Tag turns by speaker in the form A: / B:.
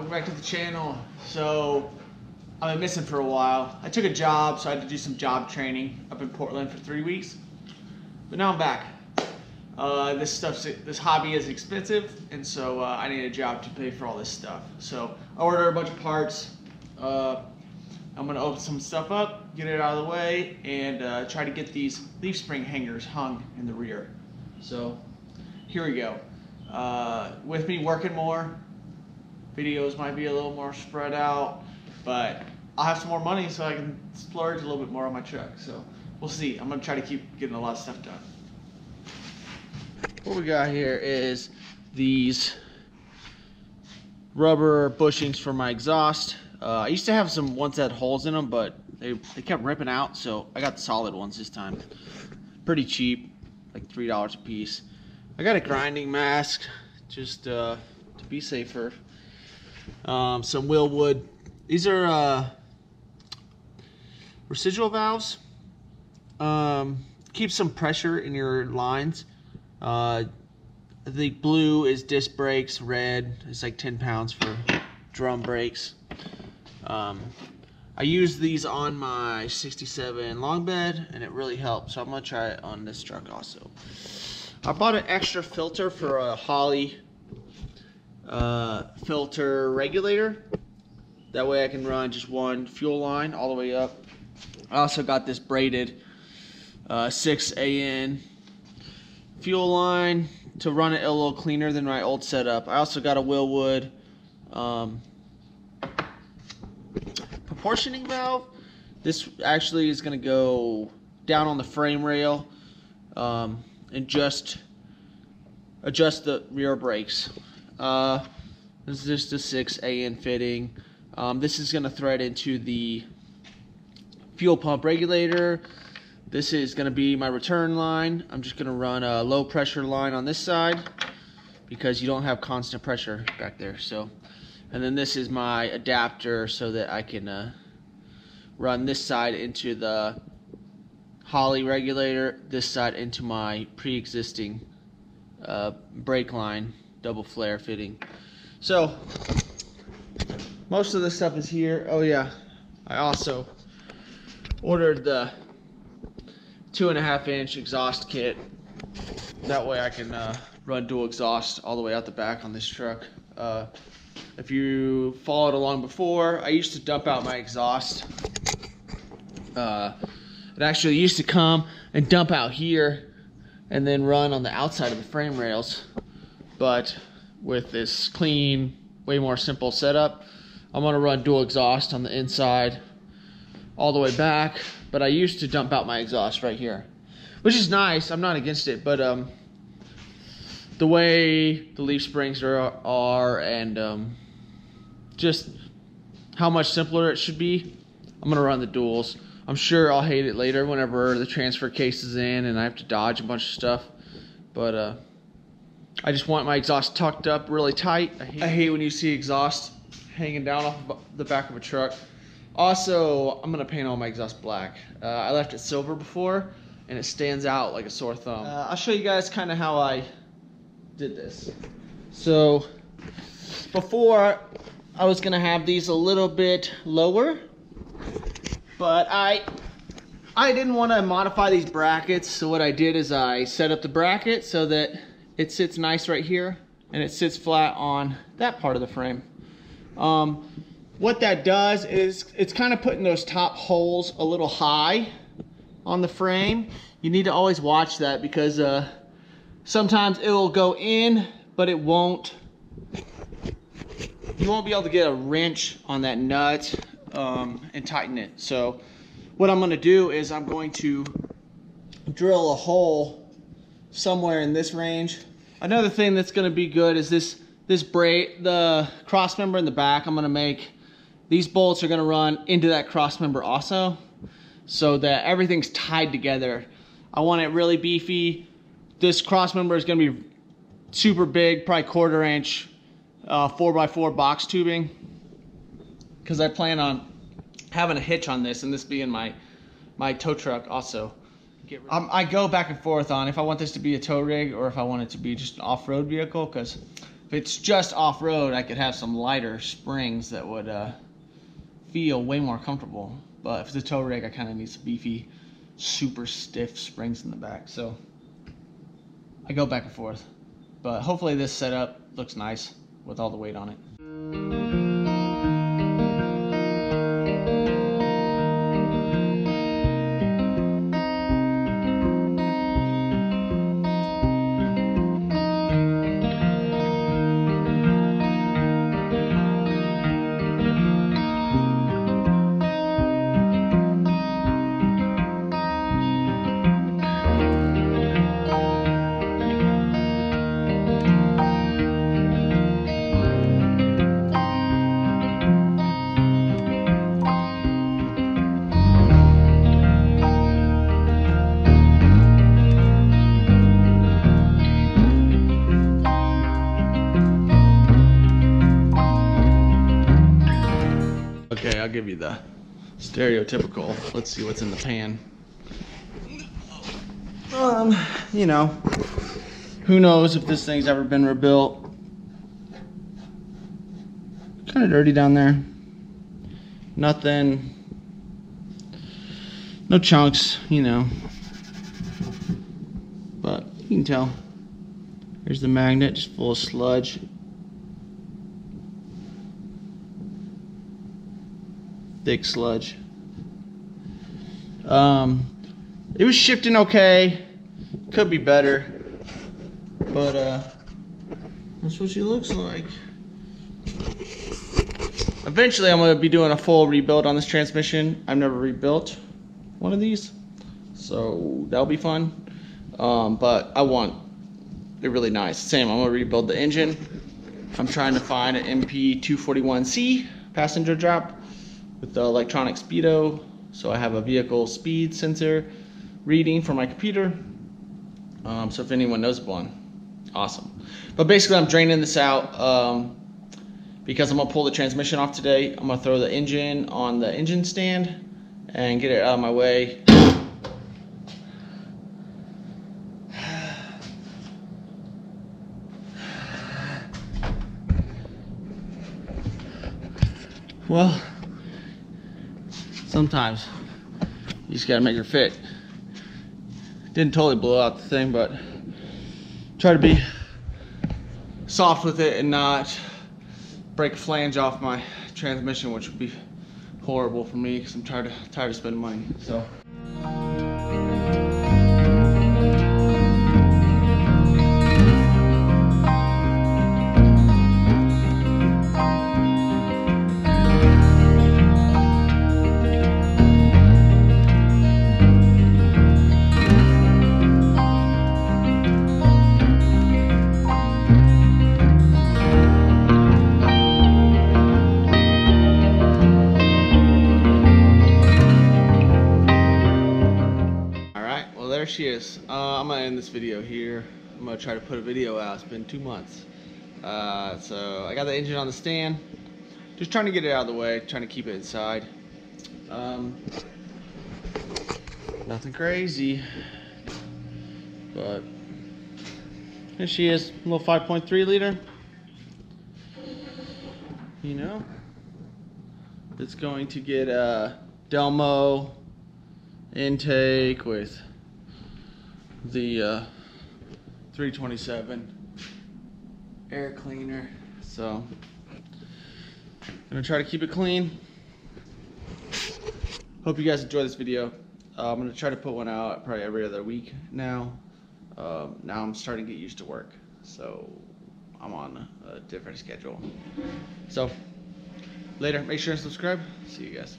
A: welcome back to the channel. So I've been missing for a while. I took a job, so I had to do some job training up in Portland for 3 weeks. But now I'm back. This hobby is expensive, and so I need a job to pay for all this stuff. So I ordered a bunch of parts. I'm gonna open some stuff up, get it out of the way, and try to get these leaf spring hangers hung in the rear. So here we go. With me working more, videos might be a little more spread out, but I'll have some more money so I can splurge a little bit more on my truck. So we'll see. I'm gonna try to keep getting a lot of stuff done. What we got here is these rubber bushings for my exhaust. I used to have some ones that had holes in them, but they kept ripping out, so I got the solid ones this time. Pretty cheap, like $3 a piece. I got a grinding mask just to be safer. Some wheel wood. These are residual valves. Keep some pressure in your lines. The blue is disc brakes, red is like 10 pounds for drum brakes. I use these on my 67 long bed and it really helps, so I'm gonna try it on this truck also. I bought an extra filter for a Holley filter regulator. That way I can run just one fuel line all the way up. I also got this braided 6 AN fuel line to run it a little cleaner than my old setup. I also got a Willwood proportioning valve. This actually is going to go down on the frame rail and just adjust the rear brakes. This is just a 6 AN fitting. This is going to thread into the fuel pump regulator. This is going to be my return line. I'm just going to run a low pressure line on this side because you don't have constant pressure back there. So, and then this is my adapter so that I can run this side into the Holley regulator, this side into my pre-existing brake line double flare fitting. So most of the stuff is here. Oh yeah, I also ordered the 2.5-inch exhaust kit. That way I can run dual exhaust all the way out the back on this truck. If you followed along before, I used to dump out my exhaust. It actually used to come and dump out here and then run on the outside of the frame rails. But with this clean, way more simple setup, I'm gonna run dual exhaust on the inside all the way back. But I used to dump out my exhaust right here, which is nice. I'm not against it, but the way the leaf springs are and just how much simpler it should be, I'm gonna run the duals. I'm sure I'll hate it later whenever the transfer case is in and I have to dodge a bunch of stuff, but I just want my exhaust tucked up really tight. I hate when you see exhaust hanging down off the back of a truck. Also, I'm gonna paint all my exhaust black. I left it silver before and it stands out like a sore thumb. I'll show you guys kind of how I did this. So before I was gonna have these a little bit lower, but I didn't want to modify these brackets, so what I did is I set up the bracket so that it sits nice right here and it sits flat on that part of the frame. What that does is it's kind of putting those top holes a little high on the frame. You need to always watch that because sometimes it'll go in, but it won't. You won't be able to get a wrench on that nut and tighten it. So what I'm going to do is I'm going to drill a hole somewhere in this range. Another thing that's going to be good is this braid, the cross member in the back. I'm going to make these bolts are going to run into that cross member also, so that everything's tied together. I want it really beefy. This cross member is going to be super big, probably 1/4 inch 4x4 box tubing, because I plan on having a hitch on this and this being my tow truck also. I go back and forth on if I want this to be a tow rig or if I want it to be just an off-road vehicle, because If it's just off-road, I could have some lighter springs that would feel way more comfortable. But if it's a tow rig, I kind of need some beefy, super stiff springs in the back. So I go back and forth. But hopefully this setup looks nice with all the weight on it. Okay, I'll give you the stereotypical. Let's see what's in the pan. You know, who knows if this thing's ever been rebuilt. Kind of dirty down there. Nothing, no chunks, you know. But you can tell. Here's the magnet, just full of sludge. Thick sludge. It was shifting okay. Could be better, but that's what she looks like. Eventually, I'm gonna be doing a full rebuild on this transmission. I've never rebuilt one of these, so that'll be fun. But I want it really nice. Same. I'm gonna rebuild the engine. I'm trying to find an MP241C passenger drop with the electronic speedo, so I have a vehicle speed sensor reading for my computer. So if anyone knows one, awesome. But basically I'm draining this out because I'm gonna pull the transmission off today. I'm gonna throw the engine on the engine stand and get it out of my way. Well, sometimes you just gotta make her fit. Didn't totally blow out the thing, but try to be soft with it and not break a flange off my transmission, which would be horrible for me because I'm tired of spending money. So. There she is. I'm gonna end this video here. I'm gonna try to put a video out. It's been 2 months. So I got the engine on the stand. Just trying to get it out of the way, trying to keep it inside. Nothing crazy. But there she is, a little 5.3 liter. You know, it's going to get a Delmo intake with the 327 air cleaner. So I'm gonna try to keep it clean. Hope you guys enjoy this video. I'm gonna try to put one out probably every other week now. Now I'm starting to get used to work, so I'm on a different schedule. So later, make sure to subscribe. See you guys.